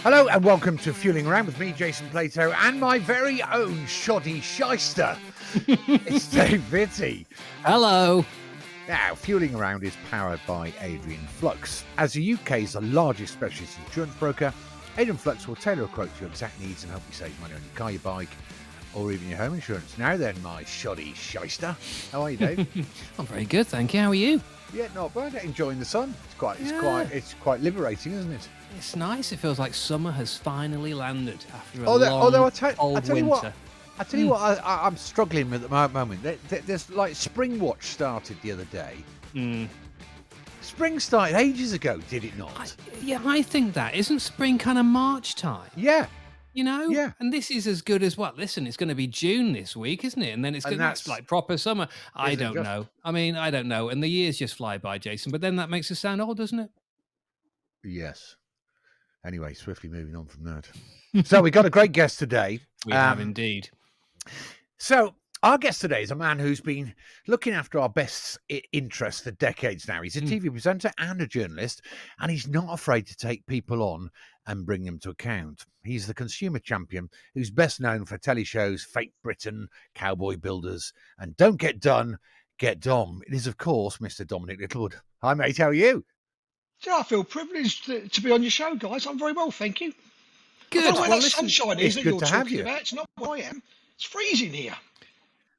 Hello and welcome to Fueling Around with me, Jason Plato, and my very own shoddy shyster. It's Dave Vitty. Hello. Now, Fueling Around is powered by Adrian Flux. As the UK's largest specialist insurance broker, Adrian Flux will tailor a quote to your exact needs and help you save money on your car, your bike, or even your home insurance. Now then, my shoddy shyster. How are you, Dave? I'm very good, thank you. How are you? Yeah, not bad. Enjoying the sun. It's quite liberating, isn't it? It's nice. It feels like summer has finally landed after a Although I tell cold you winter. I'm struggling with at the moment. There's like Spring Watch started the other day. Spring started ages ago, did it not? I think that. Isn't spring kind of March time? Yeah. You know? Yeah. And this is as good as what? Listen, it's going to be June this week, isn't it? And then that's like proper summer. I don't know. I don't know. And the years just fly by, Jason. But then that makes us sound old, doesn't it? Yes. Anyway, swiftly moving on from that. So we got a great guest today. We have indeed. So our guest today is a man who's been looking after our best interests for decades now. He's a TV presenter and a journalist, and he's not afraid to take people on and bring them to account. He's the consumer champion who's best known for telly shows Fake Britain, Cowboy Builders, and Don't Get Done, Get Dom. It is, of course, Mr. Dominic Littlewood. Hi, mate. How are you? Yeah, I feel privileged to be on your show, guys. I'm very well, thank you. Good. I don't know where that sunshine is that good you're to have talking you. about. It's not where I am. It's freezing here.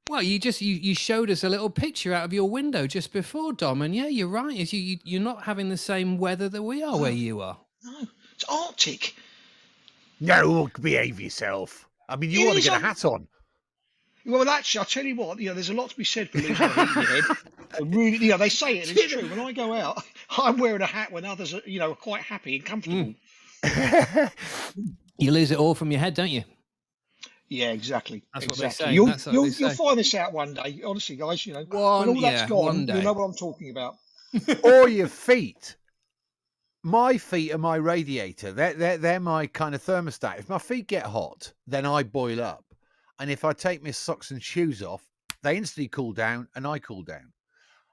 Well, you showed us a little picture out of your window just before, Dom, and yeah, you're right. You're not having the same weather that we are where you are. No, it's Arctic. No, behave yourself. I mean, you It want to is get a on- hat on. Well, actually, I'll tell you what. There's a lot to be said for losing a heat in your head. Really, they say it, and it's true. When I go out, I'm wearing a hat when others are, are quite happy and comfortable. You lose it all from your head, don't you? Yeah, exactly. That's what exactly. they say. You'll, That's what you'll, they you'll say. find this out one day. Honestly, guys, when One all that's gone, day. you'll know what I'm talking about. Or your feet. My feet are my radiator. They're my kind of thermostat. If my feet get hot, then I boil up. And if I take my socks and shoes off, they instantly cool down and I cool down.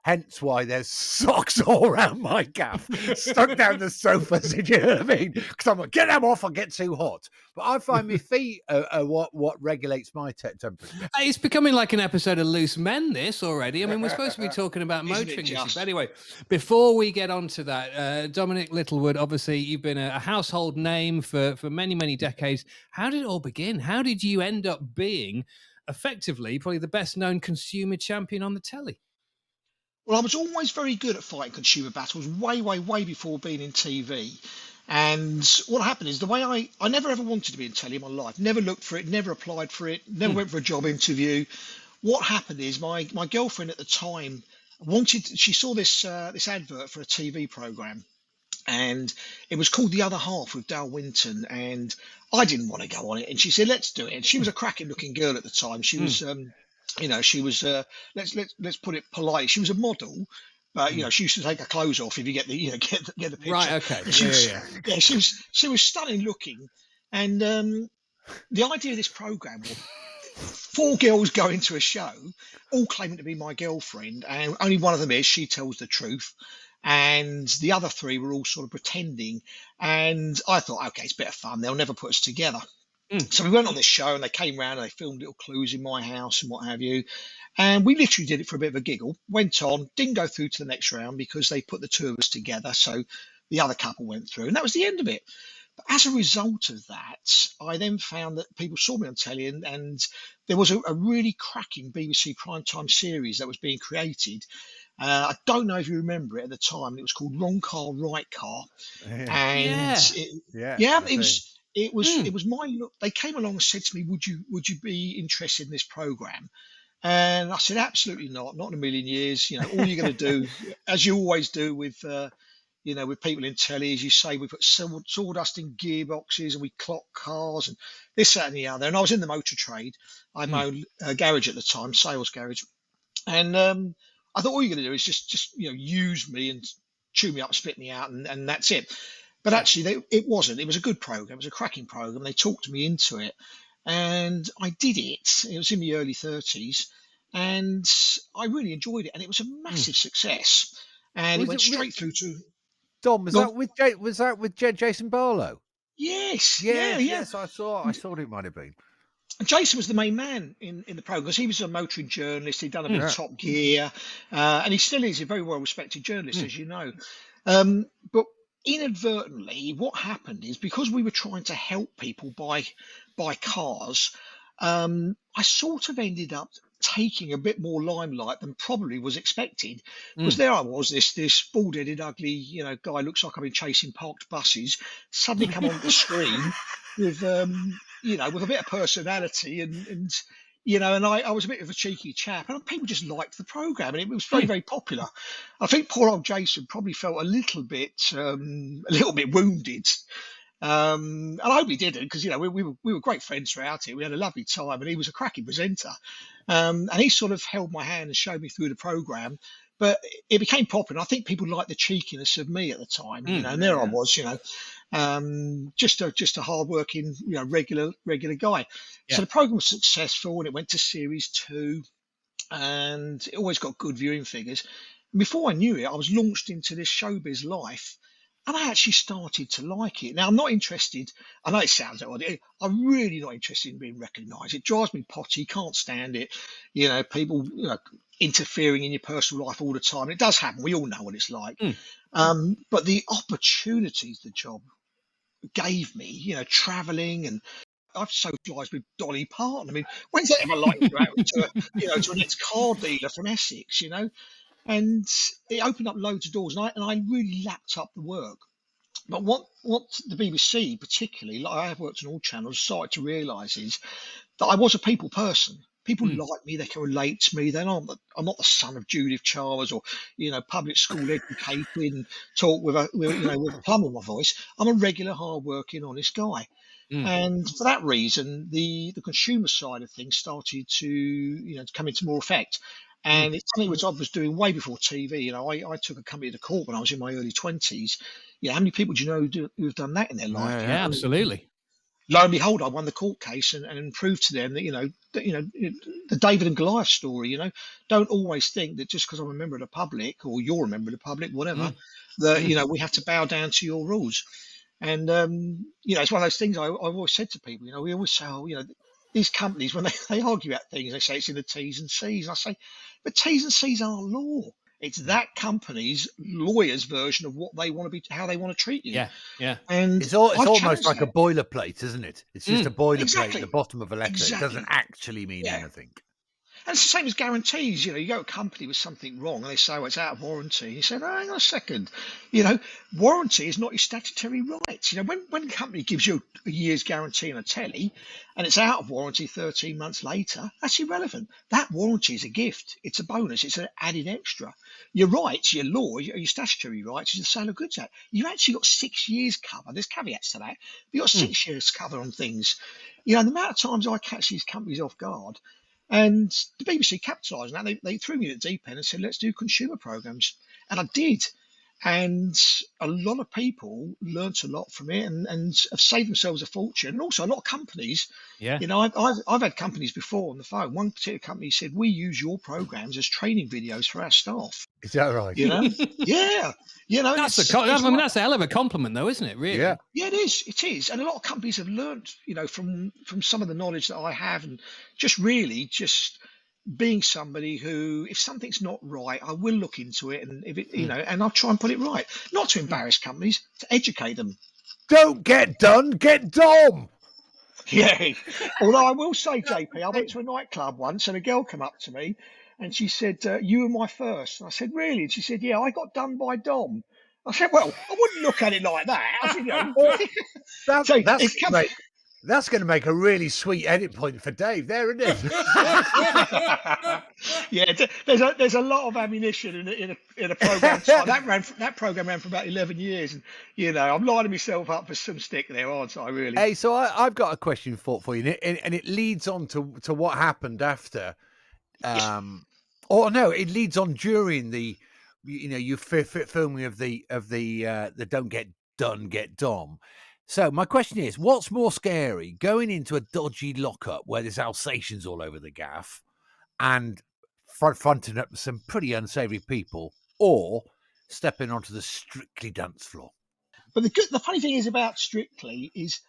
Hence why there's socks all around my gaff, stuck down the sofas, you know what I mean? Because I'm like, get them off, I get too hot. But I find my feet are what regulates my temperature. It's becoming like an episode of Loose Men, this already. I mean, we're supposed to be talking about Isn't it motoring issues. just? But anyway, before we get on to that, Dominic Littlewood, obviously, you've been a household name for many, many decades. How did it all begin? How did you end up being, effectively, probably the best-known consumer champion on the telly? Well, I was always very good at fighting consumer battles, way, way, way before being in TV. And what happened is the way I never ever wanted to be in telly in my life, never looked for it, never applied for it, never went for a job interview. What happened is my girlfriend at the time she saw this advert for a TV program, and it was called The Other Half with Dale Winton, and I didn't want to go on it, and she said, let's do it. And she was a cracking looking girl at the time. She was she was let's put it politely, she was a model, but she used to take her clothes off, if you get the get the picture. Right, okay. And she was stunning looking, and the idea of this program was 4 girls go into a show, all claiming to be my girlfriend, and only one of them is, she tells the truth, and the other 3 were all sort of pretending. And I thought, okay, it's a bit of fun, they'll never put us together. So we went on this show, and they came round and they filmed little clues in my house and what have you. And we literally did it for a bit of a giggle. Went on, didn't go through to the next round because they put the 2 of us together. So the other couple went through, and that was the end of it. But as a result of that, I then found that people saw me on telly, and there was a really cracking BBC primetime series that was being created. I don't know if you remember it at the time. It was called Wrong Car, Right Car. And it was my look. They came along and said to me, would you be interested in this program? And I said, absolutely not in a million years. All you're going to do, as you always do with with people in telly, as you say, we put sawdust in gearboxes and we clock cars and this, that, and the other. And I was in the motor trade. I had my own garage at the time, sales garage. And I thought, all you're going to do is just use me and chew me up, spit me out, and that's it. But actually, it wasn't. It was a good program. It was a cracking program. They talked me into it, and I did it. It was in my early 30s, and I really enjoyed it. And it was a massive success. And it went straight through to Dom, was that with Jason Barlow? Yes, Yes, yeah. yes, I thought it might have been. And Jason was the main man in the program because he was a motoring journalist. He'd done a bit of Yeah. Top Gear, and he still is a very well respected journalist, Mm. as you know. But inadvertently, what happened is because we were trying to help people buy cars, I sort of ended up taking a bit more limelight than probably was expected. Because there I was, this bald-headed, ugly, guy looks like I've been chasing parked buses, suddenly come onto the screen with with a bit of personality and I was a bit of a cheeky chap and people just liked the program and it was very, very popular. I think poor old Jason probably felt a little bit wounded. And I hope he didn't because we were great friends throughout it. We had a lovely time and he was a cracking presenter. And he sort of held my hand and showed me through the program. But it became popular. I think people liked the cheekiness of me at the time, and there I was, just a hard-working, regular guy. So Yeah. the program was successful, and it went to series 2, and it always got good viewing figures. And before I knew it, I was launched into this showbiz life, and I actually started to like it. Now I'm not interested. I know it sounds odd. I'm really not interested in being recognised. It drives me potty. Can't stand it. People, interfering in your personal life all the time. It does happen. We all know what it's like. But the opportunities the job gave me, traveling and I've socialised with Dolly Parton. I mean, when's that ever like to go out to an ex-car dealer from Essex, And it opened up loads of doors, and I really lapped up the work. But what the BBC particularly, like I have worked on all channels, started to realise is that I was a people person. People like me, they can relate to me. I'm not the son of Judith Chalmers or public school educated and talk with a plum in my voice. I'm a regular, hard-working, honest guy. And for that reason, the consumer side of things started to come into more effect. And it's something which I was doing way before TV. I took a company to court when I was in my early 20s. How many people do you know who've done that in their life? Yeah, absolutely. Lo and behold, I won the court case and proved to them that the David and Goliath story. Don't always think that just because I'm a member of the public or you're a member of the public, whatever, that we have to bow down to your rules. And it's one of those things I've always said to people. We always say, these companies when they argue about things, they say it's in the T's and C's. And I say, but T's and C's are law. It's that company's lawyer's version of what they want to be, how they want to treat you. Yeah. And it's almost like a boilerplate, isn't it? It's just a boilerplate Exactly. at the bottom of a letter. Exactly. It doesn't actually mean anything. And it's the same as guarantees. You go to a company with something wrong and they say, well, it's out of warranty. You say, no, hang on a second. Warranty is not your statutory rights. When a company gives you a year's guarantee on a telly and it's out of warranty 13 months later, that's irrelevant. That warranty is a gift. It's a bonus. It's an added extra. Your rights, your law, your statutory rights is the Sale of Goods Act. You've actually got 6 years cover. There's caveats to that. You've got 6 years cover on things. The amount of times I catch these companies off guard. And the BBC capitalised on that. They threw me at the deep end and said, let's do consumer programs. And I did. And a lot of people learnt a lot from it and have saved themselves a fortune. And also a lot of companies. Yeah. I've had companies before on the phone. One particular company said, we use your programs as training videos for our staff. Is that right? Yeah. That's that's a hell of a compliment, though, isn't it? Really? Yeah, it is. It is, and a lot of companies have learned, from some of the knowledge that I have, and just being somebody who, if something's not right, I will look into it, and if it, and I'll try and put it right. Not to embarrass companies, to educate them. Don't get done, get Dom. Yeah. Although I will say, JP, I went to a nightclub once, and a girl came up to me, and she said, "You were my first." And I said, "Really?" And she said, "Yeah, I got done by Dom." I said, "Well, I wouldn't look at it like that." I said, That's going to make a really sweet edit point for Dave, there, isn't it? Yeah, there's a lot of ammunition in a program. That program ran for about 11 years, and I'm lining myself up for some stick there, aren't I? Really. Hey, so I've got a question for you, and it leads on to what happened after. It leads on during the, you filming of the Don't Get Done, Get Dom. So my question is, what's more scary, going into a dodgy lockup where there's Alsatians all over the gaff and fronting up some pretty unsavoury people, or stepping onto the Strictly dance floor? But the funny thing is about Strictly is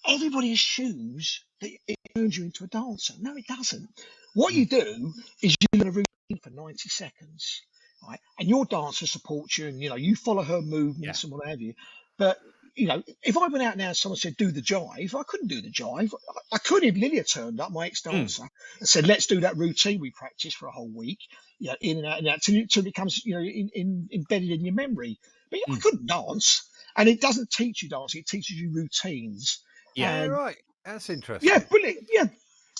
everybody assumes that it turns you into a dancer. No, it doesn't. What you do is you learn a routine for 90 seconds, right? And your dancer supports you, and you follow her movements and what have you. But if I went out now and someone said do the jive, I couldn't do the jive. I could if Lily had turned up, my ex-dancer, and said let's do that routine we practiced for a whole week, in and out till it becomes embedded in your memory. But I couldn't dance, and it doesn't teach you dancing; it teaches you routines. Yeah, right. That's interesting. Yeah, brilliant. Yeah.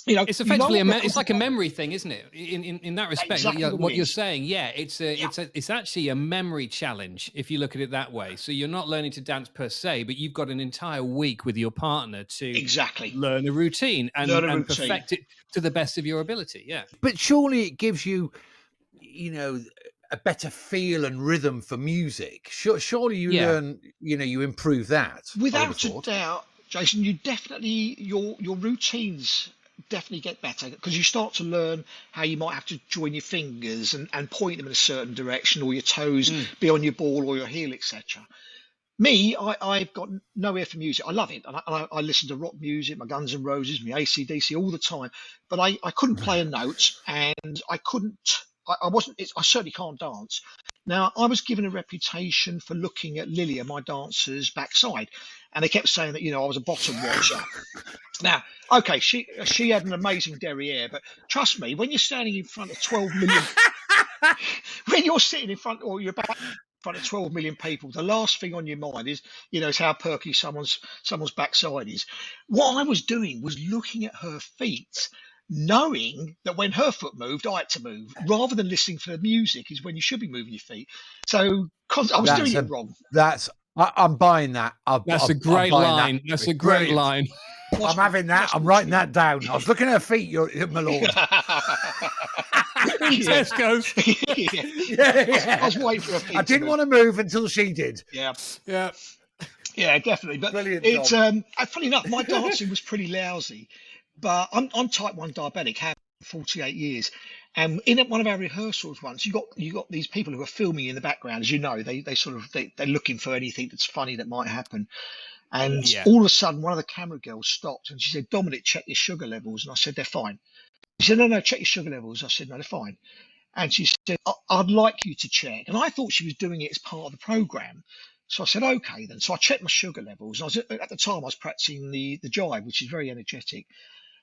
It's effectively it's like a memory thing, isn't it? In that respect, Exactly what you're saying, it's actually a memory challenge if you look at it that way. So you're not learning to dance per se, but you've got an entire week with your partner to learn a routine and perfect it to the best of your ability. Yeah, but surely it gives you, a better feel and rhythm for music. Surely you learn, you improve that. Without a doubt, Jason, you definitely your routines definitely get better because you start to learn how you might have to join your fingers and point them in a certain direction, or your toes be on your ball or your heel, etc. Me, I've got no ear for music. I love it. And I listen to rock music, my Guns N' Roses, my AC/DC all the time. But I couldn't play a note, and I certainly can't dance. Now, I was given a reputation for looking at Lilia, my dancer's backside. And they kept saying that, I was a bottom watcher. Now, okay, she had an amazing derriere, but trust me, when you're standing in front of 12 million, when you're sitting in front, or you're back in front of 12 million people, the last thing on your mind is, is how perky someone's backside is. What I was doing was looking at her feet, knowing that when her foot moved, I had to move, rather than listening for the music is when you should be moving your feet. So I was doing it wrong. I'm buying that. That's a great line. That's a great line. I'm having that. I'm writing that down. I was looking at her feet, my lord. Tesco's. I was waiting for her feet. I didn't want to move until she did. Yeah, definitely. But brilliant. It's funny enough, my dancing was pretty lousy, but I'm type 1 diabetic. Have 48 years. And in one of our rehearsals once, you got these people who are filming in the background, as you know, they're looking for anything that's funny that might happen. And all of a sudden, one of the camera girls stopped and she said, "Dominic, check your sugar levels." And I said, "They're fine." She said, "No, check your sugar levels." I said, "No, they're fine." And she said, "I'd like you to check." And I thought she was doing it as part of the program. So I said, "Okay, then." So I checked my sugar levels. And at the time, I was practicing the jive, which is very energetic.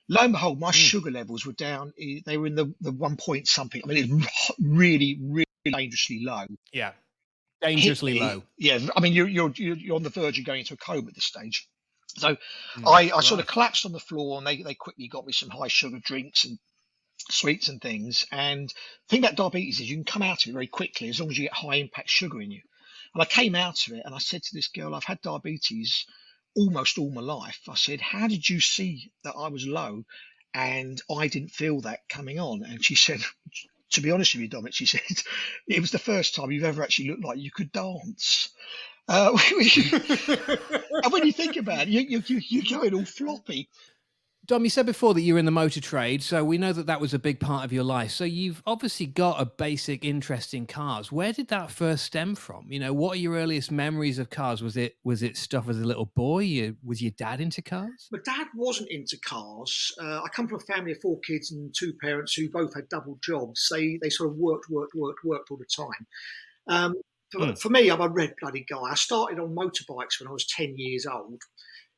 Lo and behold, my sugar levels were down. They were in the 1 point something. I mean, it's really, really dangerously low. Yeah, dangerously low. Yeah, I mean, you're on the verge of going into a coma at this stage. So I sort of collapsed on the floor, and they quickly got me some high sugar drinks and sweets and things. And the thing about diabetes is you can come out of it very quickly as long as you get high impact sugar in you. And I came out of it, and I said to this girl, "I've had diabetes almost all my life." I said, "How did you see that I was low and I didn't feel that coming on?" And she said, "To be honest with you, Dominic," she said, "it was the first time you've ever actually looked like you could dance." And when you think about it, you're going all floppy. Dom, you said before that you were in the motor trade, so we know that was a big part of your life. So you've obviously got a basic interest in cars. Where did that first stem from? What are your earliest memories of cars? Was it stuff as a little boy? Was your dad into cars? My dad wasn't into cars. I come from a family of 4 kids and 2 parents who both had double jobs. They sort of worked all the time. For me, I'm a red-blooded guy. I started on motorbikes when I was 10 years old.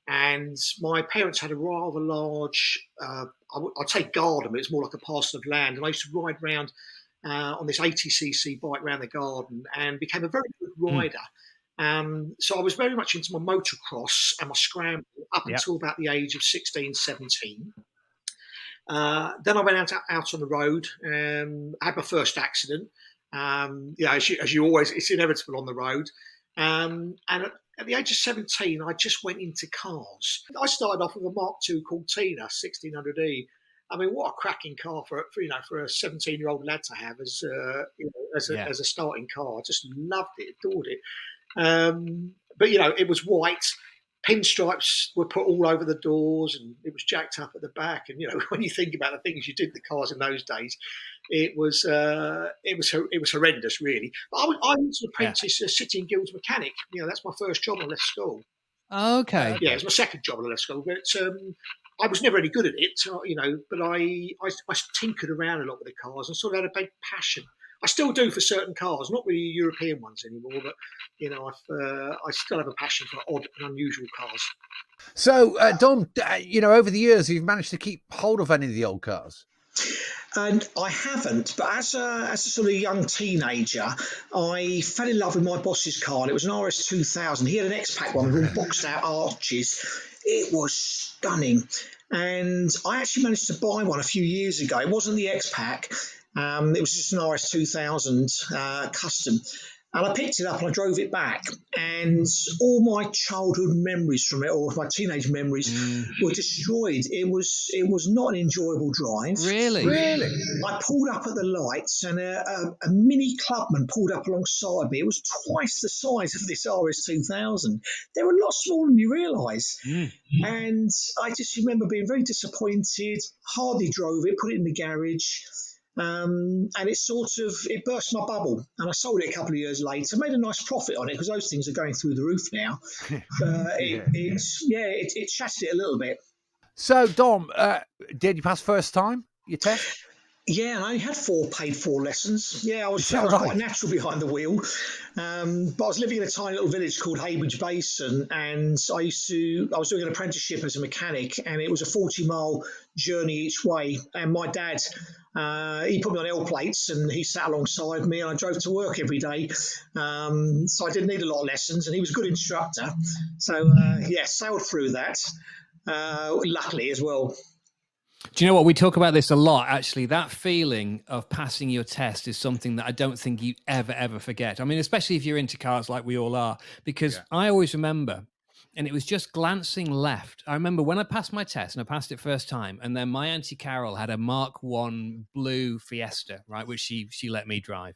And my parents had a rather large, I'd say garden, but it's more like a parcel of land. And I used to ride around on this 80cc bike around the garden and became a very good rider. So I was very much into my motocross and my scramble up until about the age of 16, 17. Then I went out on the road and had my first accident. As you always, it's inevitable on the road. And at the age of 17, I just went into cars. I started off with a Mark II called Tina 1600E. I mean, what a cracking car for a 17-year-old lad to have as a starting car. I just loved it, adored it. But it was white. pinstripes were put all over the doors, and it was jacked up at the back. And when you think about the things you did to the cars in those days, it was horrendous, really. But I was an apprentice, a City and Guilds mechanic. That's my first job when I left school. Okay. It was my second job when I left school. But I was never any good at it, but I tinkered around a lot with the cars and sort of had a big passion. I still do for certain cars, not really European ones anymore, but I still have a passion for odd and unusual cars. So, Dom, over the years, you've managed to keep hold of any of the old cars? And I haven't, but as a sort of young teenager, I fell in love with my boss's car. And it was an RS2000. He had an X-Pac one with all boxed out arches. It was stunning. And I actually managed to buy one a few years ago. It wasn't the X-Pac. It was just an RS2000 custom. And I picked it up and I drove it back. And all my childhood memories from it, or my teenage memories, were destroyed. It was not an enjoyable drive. Really? I pulled up at the lights and a mini clubman pulled up alongside me. It was twice the size of this RS2000. They were a lot smaller than you realise. And I just remember being very disappointed, hardly drove it, put it in the garage. And it burst my bubble, and I sold it a couple of years later. Made a nice profit on it because those things are going through the roof now. It shattered it a little bit. So, Dom, did you pass first time your test? Yeah, and I only had paid four lessons. Yeah, I was quite natural behind the wheel. But I was living in a tiny little village called Haybridge Basin, and I was doing an apprenticeship as a mechanic, and it was a 40-mile journey each way. And my dad, he put me on L plates, and he sat alongside me, and I drove to work every day. So I didn't need a lot of lessons, and he was a good instructor. So sailed through that, luckily as well. Do you know what? We talk about this a lot, actually. That feeling of passing your test is something that I don't think you ever forget. I mean, especially if you're into cars like we all are, because I always remember, and it was just glancing left. I remember when I passed my test, and I passed it first time, and then my Auntie Carol had a Mark I blue Fiesta, right, which she let me drive.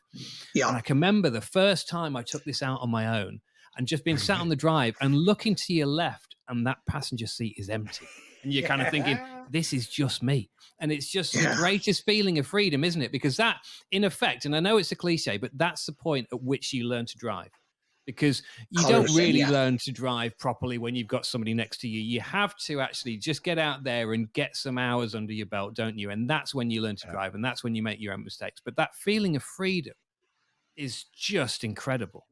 Yeah. And I can remember the first time I took this out on my own and just being sat on the drive and looking to your left, and that passenger seat is empty. And you're kind of thinking, this is just me. And it's just the greatest feeling of freedom, isn't it? Because that, in effect, and I know it's a cliche, but that's the point at which you learn to drive. Because you don't really learn to drive properly when you've got somebody next to you. You have to actually just get out there and get some hours under your belt, don't you? And that's when you learn to drive, and that's when you make your own mistakes. But that feeling of freedom is just incredible.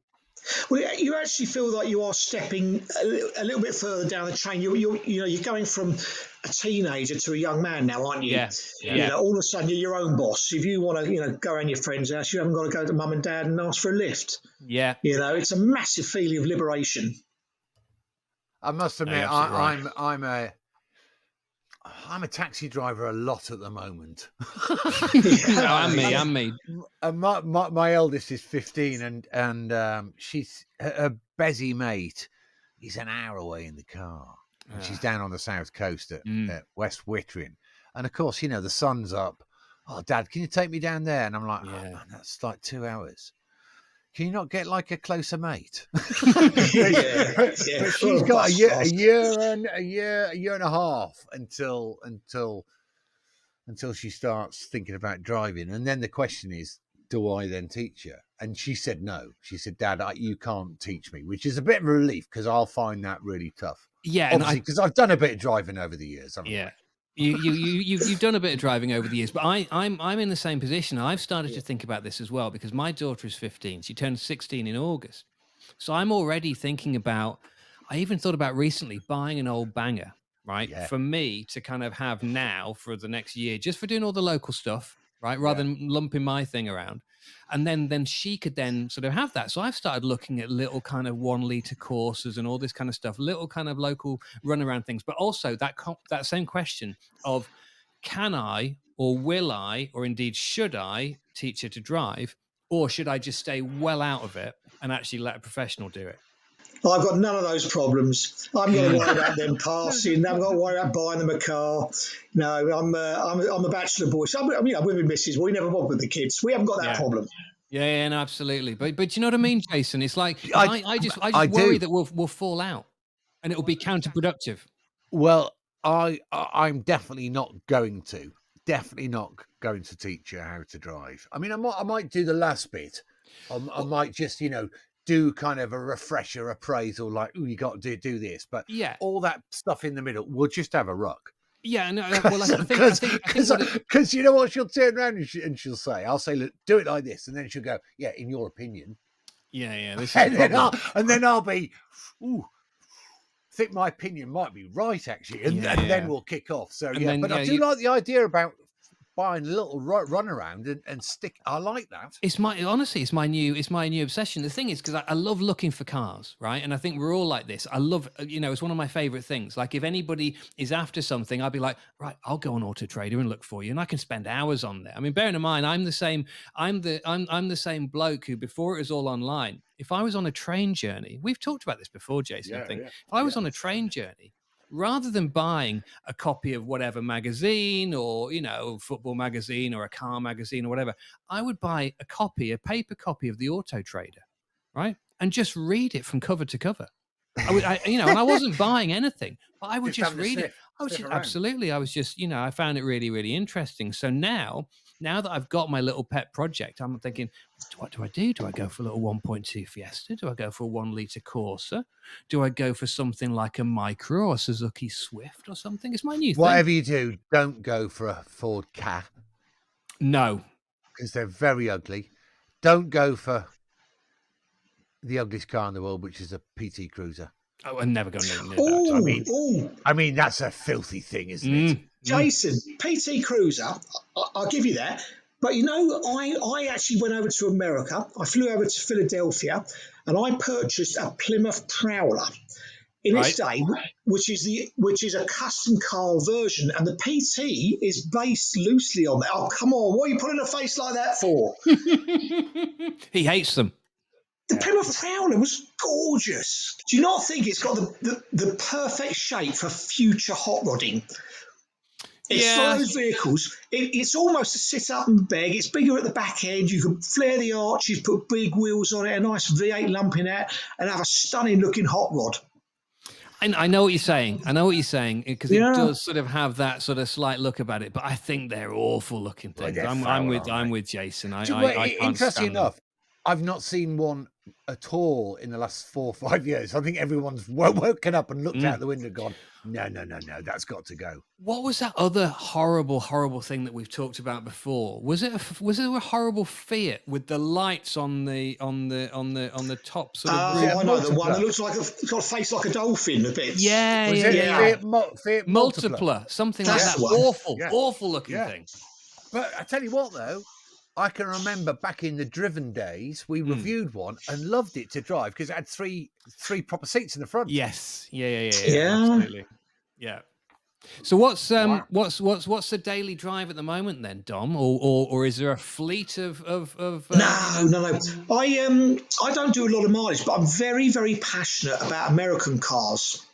Well, you actually feel like you are stepping a little bit further down the train. You're going from a teenager to a young man now, aren't you? Yeah. All of a sudden, you're your own boss. If you want to, go around your friend's house, you haven't got to go to mum and dad and ask for a lift. Yeah. It's a massive feeling of liberation. I must admit, I'm a taxi driver a lot at the moment. I'm me. My eldest is 15, and she's her Bezzy mate. He's an hour away in the car, and she's down on the south coast at West Wittering. And of course, the sun's up. Oh, Dad, can you take me down there? And I'm like, oh, man, that's like 2 hours. Can you not get like a closer mate? But she's got a year and a half until she starts thinking about driving. And then the question is, do I then teach her? And she said no. She said, Dad, you can't teach me, which is a bit of a relief because I'll find that really tough. Yeah, obviously, because I've done a bit of driving over the years. I? You've done a bit of driving over the years, but I'm in the same position. I've started to think about this as well because my daughter is 15. She turned 16 in August. So I'm already thinking about, I even thought about recently buying an old banger, right? Yeah. For me to kind of have now for the next year, just for doing all the local stuff, right? Rather than lumping my thing around. And then she could then sort of have that. So I've started looking at little kind of 1 litre courses and all this kind of stuff, little kind of local runaround things, but also that same question of can I or will I or indeed should I teach her to drive, or should I just stay well out of it and actually let a professional do it? I've got none of those problems. I'm going to worry about them passing. I'm going to worry about buying them a car. No, I'm a bachelor boy. So I'm with my missus. We never bother with the kids. We haven't got that problem. Yeah, no, absolutely. But you know what I mean, Jason? It's like I just worry that we'll fall out. And it will be counterproductive. Well, I'm definitely not going to. Definitely not going to teach you how to drive. I mean, I might do the last bit. I might just, do kind of a refresher appraisal, like, oh, you got to do this. But Yeah. all that stuff in the middle, we'll just have a ruck. Yeah, no, well, I think Because you know what she'll turn around and she'll say, I'll say, look, do it like this. And then she'll go, yeah, in your opinion. Yeah, this is and then I'll be, ooh, think my opinion might be right, actually. And then we'll kick off. So, but I do like the idea about buying a little run around and stick. I like that. It's my new obsession. The thing is, because I love looking for cars, right? And I think we're all like this. I love, it's one of my favorite things. Like if anybody is after something, I'll be like, right, I'll go on Auto Trader and look for you, and I can spend hours on there. I mean, bearing in mind, I'm the same bloke who, before it was all online, if I was on a train journey, we've talked about this before, Jason. I think if I was on a train journey, rather than buying a copy of whatever magazine or, football magazine or a car magazine or whatever, I would buy a paper copy of the Auto Trader, right? And just read it from cover to cover. And I wasn't buying anything, but I would just read it. Absolutely. I was just, I found it really, really interesting. So now that I've got my little pet project, I'm thinking, what do I do? Do I go for a little 1.2 Fiesta? Do I go for a 1 litre Corsa? Do I go for something like a Micra or a Suzuki Swift or something? It's my new thing. Whatever you do, don't go for a Ford Ka. No. Because they're very ugly. Don't go for the ugliest car in the world, which is a PT Cruiser. Oh, I'm never going to near that. I mean, that's a filthy thing, isn't it? Jason, PT Cruiser, I'll give you that. But, I actually went over to America. I flew over to Philadelphia, and I purchased a Plymouth Prowler in its day, which is a custom car version, and the PT is based loosely on that. Oh, come on. What are you putting a face like that for? He hates them. The Plymouth Prowler was gorgeous. Do you not think it's got the perfect shape for future hot rodding? It's one of those vehicles. It's almost a sit up and beg. It's bigger at the back end. You can flare the arches, put big wheels on it, a nice V8 lumping out, and have a stunning looking hot rod. I know what you're saying. Because it does sort of have that sort of slight look about it. But I think they're awful looking things. I'm with Jason. Interesting enough, I've not seen one at all in the last 4 or 5 years. I think everyone's woken up and looked out the window and gone, no, that's got to go. What was that other horrible thing that we've talked about before? Was it a horrible Fiat with the lights on the top sort of? I know the one that looks like it's got a face like a dolphin a bit. Fiat Multipla, something like that. Awful looking thing. But I tell you what, though. I can remember back in the driven days, we reviewed one and loved it to drive because it had three proper seats in the front. Yes, yeah, absolutely, yeah. So what's the daily drive at the moment then, Dom? Or is there a fleet of? No. I don't do a lot of mileage, but I'm very, very passionate about American cars.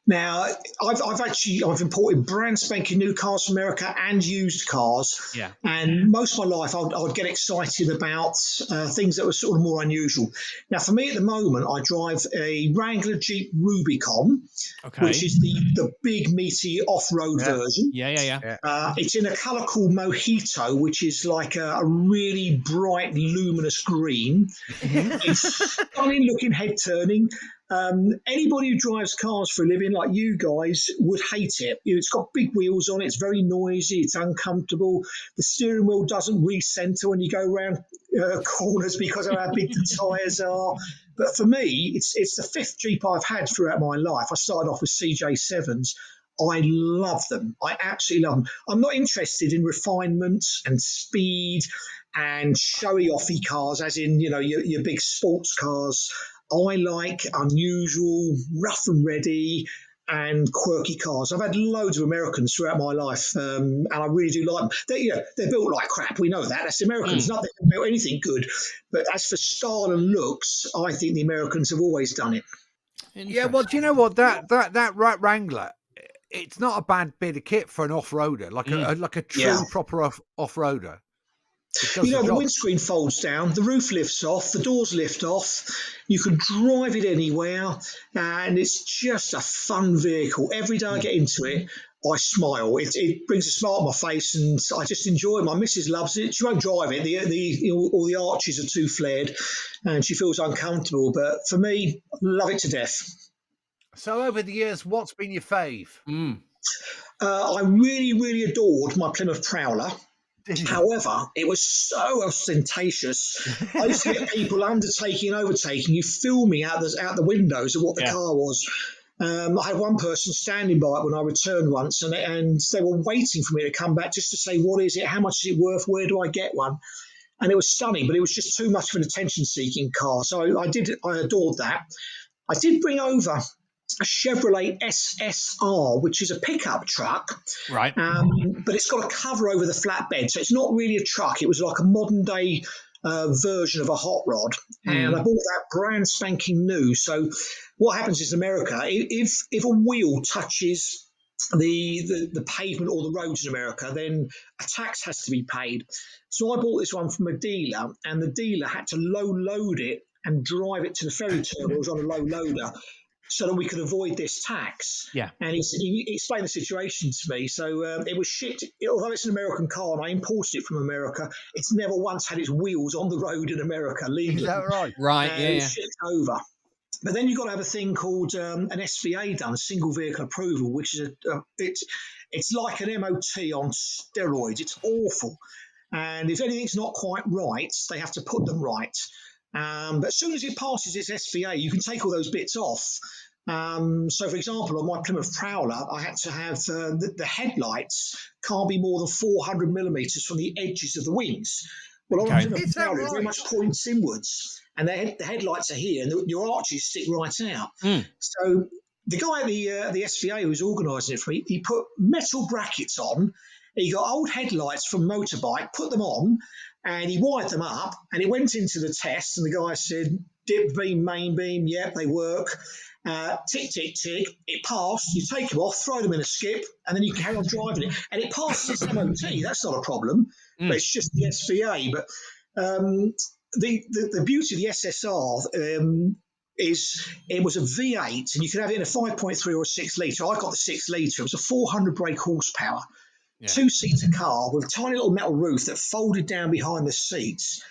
Now, I've imported brand spanking new cars from America and used cars. Yeah. And most of my life, I'd get excited about things that were sort of more unusual. Now, for me at the moment, I drive a Wrangler Jeep Rubicon, which is the big, meaty off-road version. Yeah. It's in a colour called Mojito, which is like a really bright, luminous green. It's stunning looking head turning. Anybody who drives cars for a living like you guys would hate it. It's got big wheels on it. It's very noisy. It's uncomfortable. The steering wheel doesn't recenter when you go around corners because of how big the tyres are. But for me, it's the fifth Jeep I've had throughout my life. I started off with CJ7s. I love them. I absolutely love them. I'm not interested in refinements and speed and showy-offy cars, as in, your big sports cars. I like unusual, rough and ready, and quirky cars. I've had loads of Americans throughout my life, and I really do like them. They're built like crap. We know that. That's the Americans. Not that they built anything good. But as for style and looks, I think the Americans have always done it. Yeah, well, do you know what? That Wrangler, it's not a bad bit of kit for an off-roader, like a true proper off-roader. It does You know, the the job. windscreen folds down, the roof lifts off, the doors lift off. You can drive it anywhere, and it's just a fun vehicle. Every day I get into it, I smile. It brings a smile on my face, and I just enjoy it. My missus loves it. She won't drive it. All the arches are too flared, and she feels uncomfortable. But for me, I love it to death. So over the years, what's been your fave? I really, really adored my Plymouth Prowler. However, it was so ostentatious. I used to get people undertaking and overtaking. You filming out the windows of what the car was. I had one person standing by it when I returned once, and they were waiting for me to come back just to say, what is it? How much is it worth? Where do I get one? And it was stunning, but it was just too much of an attention-seeking car. So I adored that. I did bring over a Chevrolet SSR, which is a pickup truck, Right. but it's got a cover over the flatbed, so it's not really a truck. It was like a modern day version of a hot rod, and I bought that brand spanking new. So what happens is in America, if a wheel touches the pavement or the roads in America, then a tax has to be paid. So I bought this one from a dealer, and the dealer had to load it and drive it to the ferry terminals on a low loader, so that we could avoid this tax. Yeah. And he explained the situation to me. So it was shit. Although it's an American car and I imported it from America, it's never once had its wheels on the road in America legally. Is that right? Right. It was shipped over. But then you've got to have a thing called an SVA done, single vehicle approval, which is it's like an MOT on steroids. It's awful. And if anything's not quite right, they have to put them right. But as soon as it passes its SVA, you can take all those bits off. So, for example, on my Plymouth Prowler, I had to have the headlights can't be more than 400 millimetres from the edges of the wings. Well, on a Plymouth Prowler, it very much points inwards, and the headlights are here, and your arches stick right out. So the guy at the SVA who was organising it for me, he put metal brackets on. He got old headlights from motorbike, put them on, and he wired them up, and it went into the test, and the guy said, dip beam, main beam, yep, they work. Tick, tick, tick, it passed. You take them off, throw them in a skip, and then you carry on driving it. And it passes its MOT, that's not a problem, but it's just the SVA. But the beauty of the SSR is it was a V8, and you could have it in a 5.3 or a 6 litre. I got the 6 litre. It was a 400 brake horsepower. Yeah. 2-seater car with a tiny little metal roof that folded down behind the seats.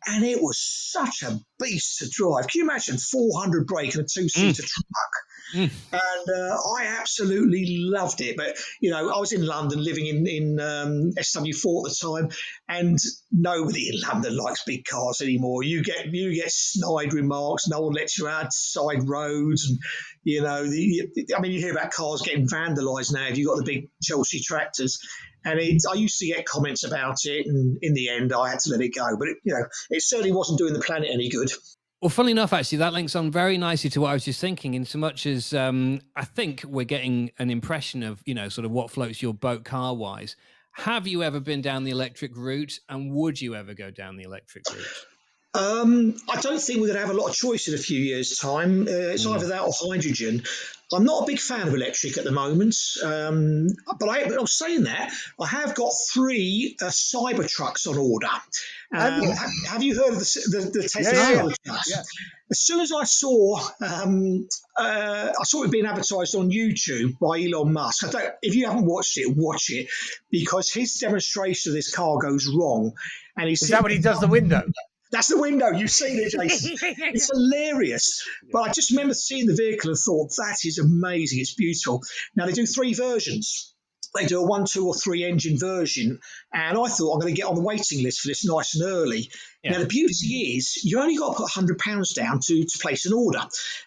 And it was such a beast to drive. Can you imagine 400 brake and a 2-seater truck? And I absolutely loved it. But, you know, I was in London living in SW4 at the time, and nobody in London likes big cars anymore. You get snide remarks. No one lets you out side roads. And, you know, you hear about cars getting vandalised now if you've got the big Chelsea tractors. And I used to get comments about it, and in the end, I had to let it go. But, it certainly wasn't doing the planet any good. Well, funnily enough, actually, that links on very nicely to what I was just thinking, in so much as I think we're getting an impression of, sort of what floats your boat car-wise. Have you ever been down the electric route, and would you ever go down the electric route? I don't think we're going to have a lot of choice in a few years' time. It's either that or hydrogen. I'm not a big fan of electric at the moment, but I was saying that I have got 3 cyber trucks on order. Have you heard of the Tesla cyber trucks? Yeah. As soon as I saw it being advertised on YouTube by Elon Musk, if you haven't watched it, watch it, because his demonstration of this car goes wrong. And is that when he does the window? That's the window. You've seen it, Jason. It's hilarious. But I just remember seeing the vehicle and thought, that is amazing. It's beautiful. Now, they do 3 versions. They do a 1, 2, or 3 engine version. And I thought, I'm going to get on the waiting list for this nice and early. Yeah. Now, the beauty is you only got to put £100 down to place an order.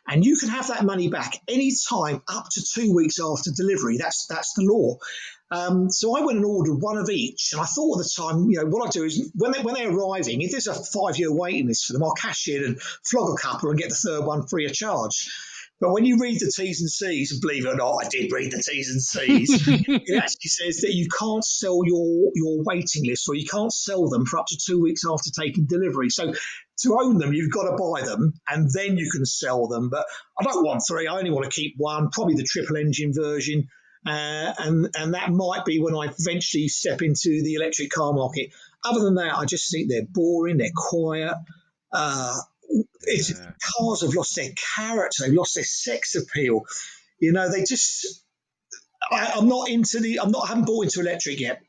And you can have that money back any time up to 2 weeks after delivery. That's the law. So I went and ordered 1 of each, and I thought at the time, what I do is when they're arriving, if there's a 5-year waiting list for them, I'll cash in and flog a couple and get the 3rd one free of charge. But when you read the T's and C's, and believe it or not, I did read the T's and C's, it actually says that you can't sell your waiting list, or you can't sell them for up to 2 weeks after taking delivery. So to own them, you've got to buy them, and then you can sell them. But I don't want 3. I only want to keep 1, probably the triple engine version. And that might be when I eventually step into the electric car market. other than that, I just think they're boring. They're quiet. Cars have lost their character. They've lost their sex appeal. They just. I'm not into I haven't bought into electric yet.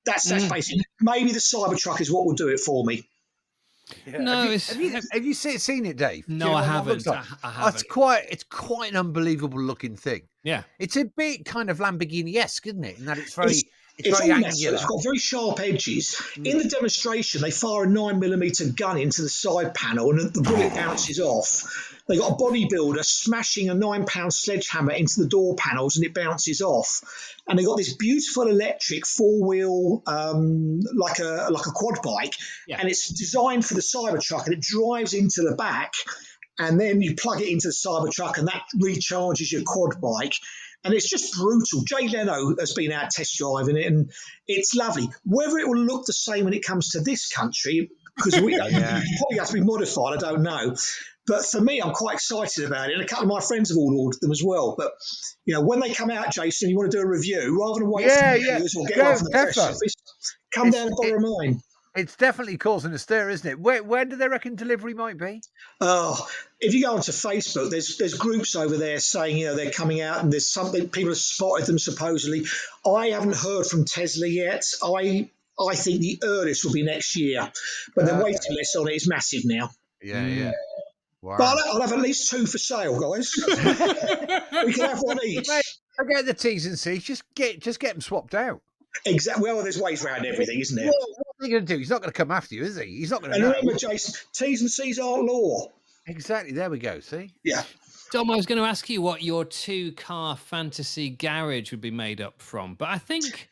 That's basically, maybe the Cybertruck is what will do it for me. Yeah. No, have you seen it, Dave? No, I haven't. I haven't. It's quite an unbelievable looking thing. Yeah, it's a bit kind of Lamborghini-esque, isn't it? In that it's very very angular. It's got very sharp edges. In the demonstration, they fire a 9mm gun into the side panel, and the bullet bounces off. They got a bodybuilder smashing a 9-pound sledgehammer into the door panels, and it bounces off. And they got this beautiful electric 4-wheel, like a quad bike, and it's designed for the Cybertruck, and it drives into the back, and then you plug it into the Cybertruck, and that recharges your quad bike. And it's just brutal. Jay Leno has been out test driving it, and it's lovely. Whether it will look the same when it comes to this country, because it probably has to be modified, I don't know. But for me, I'm quite excited about it. And a couple of my friends have all ordered them as well. But, when they come out, Jason, you want to do a review, rather than wait for years or get one from the press office, come down and borrow mine. It's definitely causing a stir, isn't it? Where do they reckon delivery might be? Oh, if you go onto Facebook, there's groups over there saying, they're coming out and there's something, people have spotted them supposedly. I haven't heard from Tesla yet. I think the earliest will be next year. But the waiting list on it is massive now. Yeah. Wow. But I'll have at least 2 for sale, guys. We can have one each. Mate, forget the T's and C's. Just get them swapped out. Exactly. Well, there's ways around everything, isn't there? What are you going to do? He's not going to come after you, is he? He's not going to. And remember, Jason, T's and C's aren't law. Exactly. There we go. See? Yeah. Dom, I was going to ask you what your 2-car fantasy garage would be made up from, but I think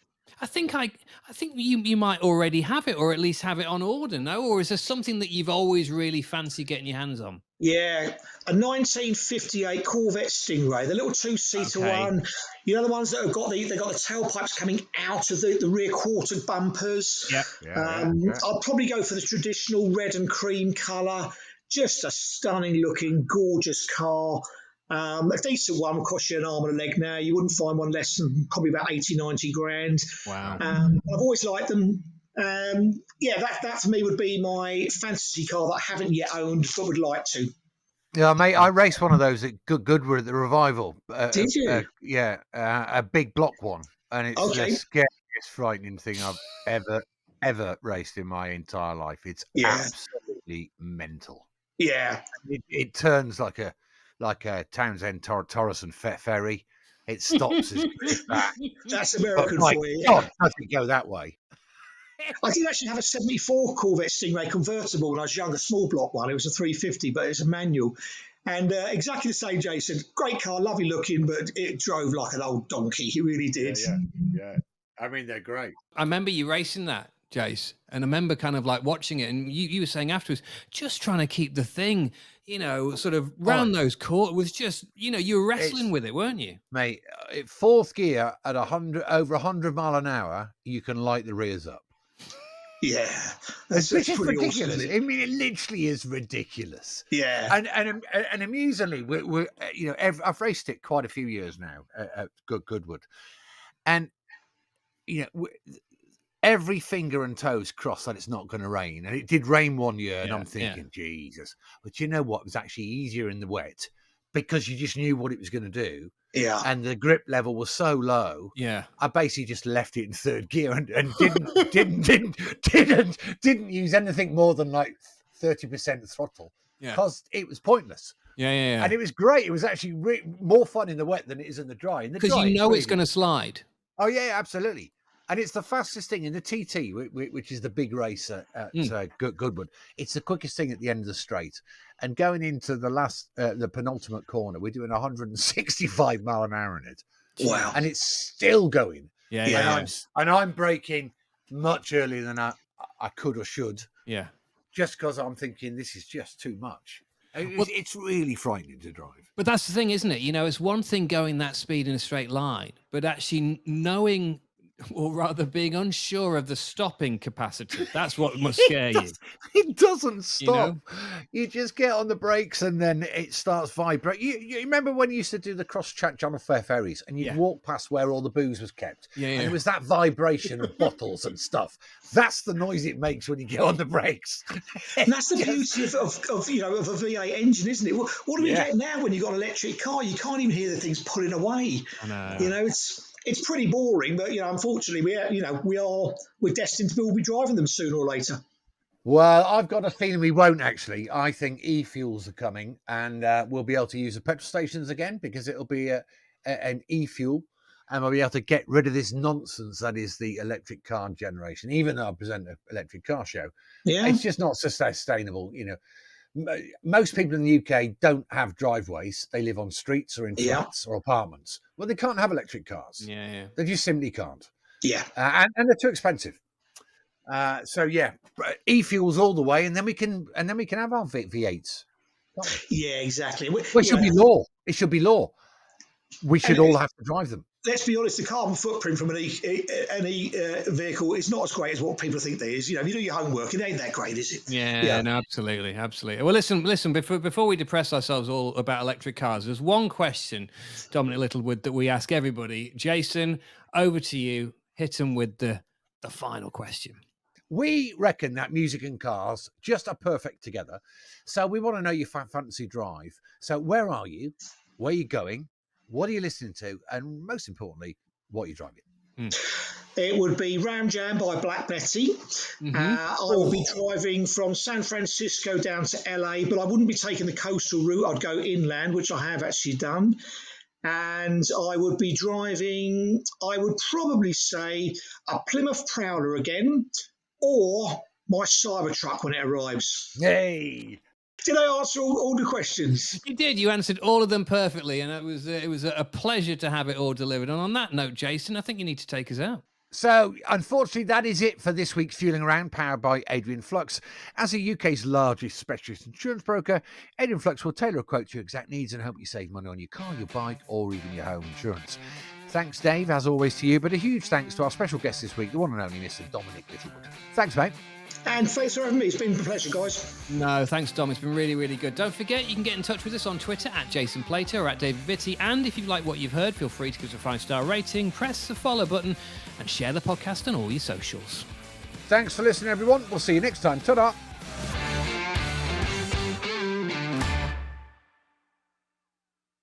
you might already have it, or at least have it on order, no? Or is there something that you've always really fancied getting your hands on? Yeah, a 1958 Corvette Stingray, the little 2-seater one. The ones that have got the tailpipes coming out of the rear quarter bumpers. I'll probably go for the traditional red and cream colour. Just a stunning looking, gorgeous car. A decent one will cost you an arm and a leg now. You wouldn't find one less than probably about 80, 90 grand. Wow. I've always liked them. That for me would be my fantasy car that I haven't yet owned but would like to. Yeah, mate, I raced one of those at Goodwood at the Revival. Did you? A big block one. And it's the scariest, frightening thing I've ever raced in my entire life. It's absolutely mental. Yeah. It turns like a Townsend Torreson ferry. It stops as quick back. That's American for you. God, doesn't go that way. I did actually have a 74 Corvette Stingray convertible when I was young, a small block one. It was a 350, but it's a manual. And exactly the same, Jason. Great car, lovely looking, but it drove like an old donkey. It really did. Yeah. I mean, they're great. I remember you racing that, Jace, and I remember kind of like watching it, and you were saying afterwards, just trying to keep the thing, sort of round those courts was just, you were wrestling with it, weren't you? Mate, fourth gear at over 100 mile an hour, you can light the rears up. Yeah, which is ridiculous. Awesome, I mean, it literally is ridiculous. Yeah, and amusingly, we're I've raced it quite a few years now at Goodwood, and every finger and toes crossed that it's not going to rain, and it did rain one year, and I'm thinking, Jesus. But you know what? It was actually easier in the wet because you just knew what it was going to do. Yeah, and the grip level was so low. Yeah, I basically just left it in third gear and didn't use anything more than like 30% throttle because it was pointless. Yeah, and it was great. It was actually more fun in the wet than it is in the dry. Because it's going to slide. Oh yeah, absolutely. And it's the fastest thing in the TT, which is the big race at Goodwood. It's the quickest thing at the end of the straight. And going into the penultimate corner, we're doing 165 mile an hour in it. Wow! And it's still going. Yeah. And I'm braking much earlier than I could or should. Yeah. Just because I'm thinking this is just too much. It's really frightening to drive. But that's the thing, isn't it? It's one thing going that speed in a straight line, but actually knowing or rather being unsure of the stopping capacity. That's what must scare you. It doesn't stop. know? You just get on the brakes and then it starts vibrating. You remember when you used to do the cross-track John of Fair Ferries and you'd Yeah. walk past where all the booze was kept? Yeah, And yeah. it was that vibration of bottles and stuff. That's the noise it makes when you get on the brakes. And that's the beauty of a V8 engine, isn't it? What do we Yeah. get now when you've got an electric car? You can't even hear the things pulling away. I know. You know, it's pretty boring, but unfortunately, we're destined to all be driving them sooner or later. Well, I've got a feeling we won't actually. I think e-fuels are coming and we'll be able to use the petrol stations again because it'll be an e-fuel and we'll be able to get rid of this nonsense that is the electric car generation, even though I present an electric car show. Yeah. It's just not so sustainable. You know, most people in the UK don't have driveways. They live on streets or in flats or apartments. Well, they can't have electric cars. Yeah. They just simply can't. Yeah. And they're too expensive. So yeah, e-fuels all the way, and then we can have our V8s. Yeah, exactly. Well, it should be law. It should be law. We should all have to drive them. Let's be honest, the carbon footprint from an e vehicle is not as great as what people think there is. You know, if you do your homework, it ain't that great, is it? Yeah, no, absolutely. Well, listen. Before we depress ourselves all about electric cars, there's one question, Dominic Littlewood, that we ask everybody. Jason, over to you. Hit them with the final question. We reckon that music and cars just are perfect together. So we want to know your fantasy drive. So where are you? Where are you going? What are you listening to? And most importantly, what are you driving? It would be Ram Jam by Black Betty. I would be driving from San Francisco down to LA, but I wouldn't be taking the coastal route. I'd go inland, which I have actually done. And I would be driving, I would probably say a Plymouth Prowler again, or my Cybertruck when it arrives. Hey! Did I answer all the questions? You did. You answered all of them perfectly, and it was a pleasure to have it all delivered. And on that note, Jason, I think you need to take us out. So, unfortunately, that is it for this week's Fueling Around, powered by Adrian Flux. As the UK's largest specialist insurance broker, Adrian Flux will tailor a quote to your exact needs and help you save money on your car, your bike, or even your home insurance. Thanks, Dave, as always, to you, but a huge thanks to our special guest this week, the one and only Mr. Dominic Littlewood. Thanks, mate. And thanks for having me. It's been a pleasure, guys. No, thanks, Dom. It's been really, really good. Don't forget, you can get in touch with us on Twitter at Jason Plato or at David Vitty. And if you like what you've heard, feel free to give us a 5-star rating, press the follow button, and share the podcast on all your socials. Thanks for listening, everyone. We'll see you next time. Ta-da!